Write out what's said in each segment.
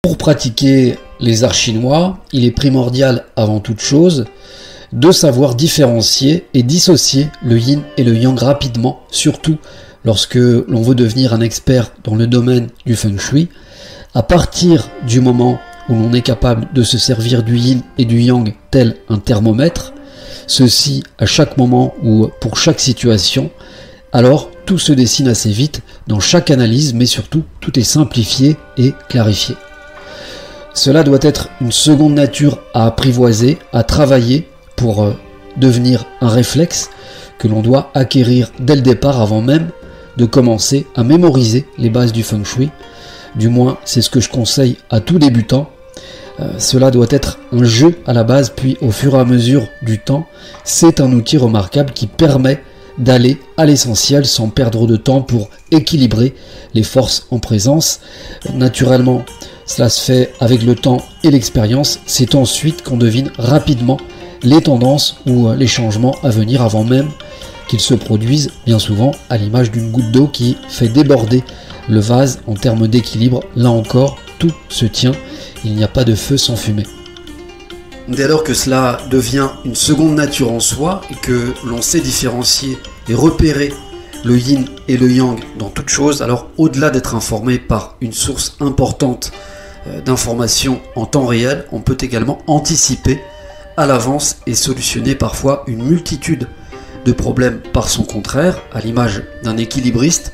Pour pratiquer les arts chinois, il est primordial avant toute chose de savoir différencier et dissocier le yin et le yang rapidement, surtout lorsque l'on veut devenir un expert dans le domaine du feng shui. À partir du moment où l'on est capable de se servir du yin et du yang tel un thermomètre, ceci à chaque moment ou pour chaque situation, alors tout se dessine assez vite dans chaque analyse, mais surtout tout est simplifié et clarifié. Cela doit être une seconde nature à apprivoiser, à travailler pour devenir un réflexe que l'on doit acquérir dès le départ avant même de commencer à mémoriser les bases du feng shui. Du moins, c'est ce que je conseille à tout débutant. Cela doit être un jeu à la base, puis au fur et à mesure du temps, c'est un outil remarquable qui permet d'aller à l'essentiel sans perdre de temps pour équilibrer les forces en présence. Naturellement, cela se fait avec le temps et l'expérience. C'est ensuite qu'on devine rapidement les tendances ou les changements à venir avant même qu'ils se produisent, bien souvent à l'image d'une goutte d'eau qui fait déborder le vase en termes d'équilibre. Là encore, tout se tient, il n'y a pas de feu sans fumée. Dès lors que cela devient une seconde nature en soi et que l'on sait différencier et repérer le yin et le yang dans toute chose, alors au-delà d'être informé par une source importante d'informations en temps réel, on peut également anticiper à l'avance et solutionner parfois une multitude de problèmes par son contraire, à l'image d'un équilibriste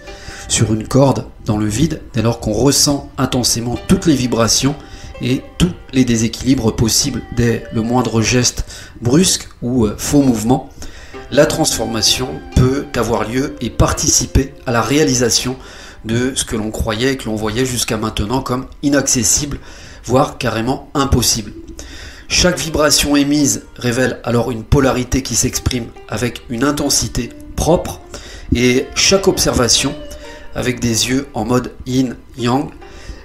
sur une corde dans le vide, dès lors qu'on ressent intensément toutes les vibrations et tous les déséquilibres possibles dès le moindre geste brusque ou faux mouvement. La transformation peut avoir lieu et participer à la réalisation de ce que l'on croyait et que l'on voyait jusqu'à maintenant comme inaccessible, voire carrément impossible. Chaque vibration émise révèle alors une polarité qui s'exprime avec une intensité propre, et chaque observation avec des yeux en mode yin-yang,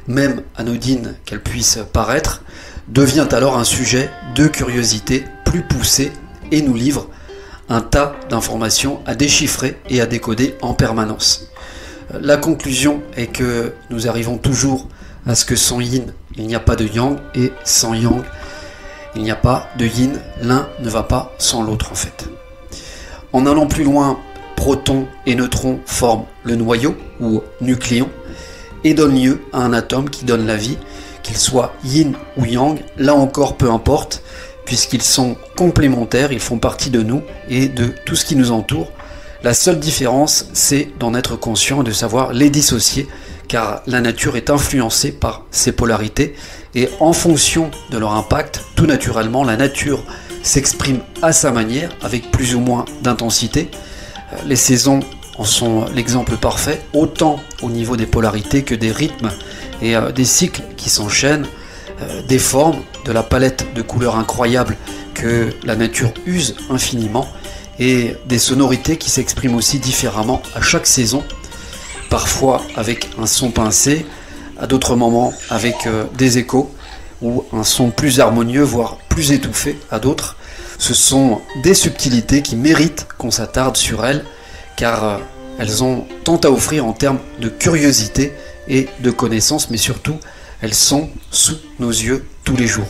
même anodine qu'elle puisse paraître, devient alors un sujet de curiosité plus poussé et nous livre un tas d'informations à déchiffrer et à décoder en permanence. La conclusion est que nous arrivons toujours à ce que sans yin, il n'y a pas de yang, et sans yang, il n'y a pas de yin. L'un ne va pas sans l'autre en fait. En allant plus loin, protons et neutrons forment le noyau ou nucléon et donnent lieu à un atome qui donne la vie, qu'il soit yin ou yang, là encore peu importe, puisqu'ils sont complémentaires, ils font partie de nous et de tout ce qui nous entoure. La seule différence, c'est d'en être conscient et de savoir les dissocier, car la nature est influencée par ces polarités, et en fonction de leur impact, tout naturellement, la nature s'exprime à sa manière, avec plus ou moins d'intensité. Les saisons en sont l'exemple parfait, autant au niveau des polarités que des rythmes et des cycles qui s'enchaînent, des formes, de la palette de couleurs incroyables que la nature use infiniment, et des sonorités qui s'expriment aussi différemment à chaque saison, parfois avec un son pincé, à d'autres moments avec des échos, ou un son plus harmonieux, voire plus étouffé à d'autres. Ce sont des subtilités qui méritent qu'on s'attarde sur elles, car elles ont tant à offrir en termes de curiosité et de connaissances, mais surtout, elles sont sous nos yeux tous les jours.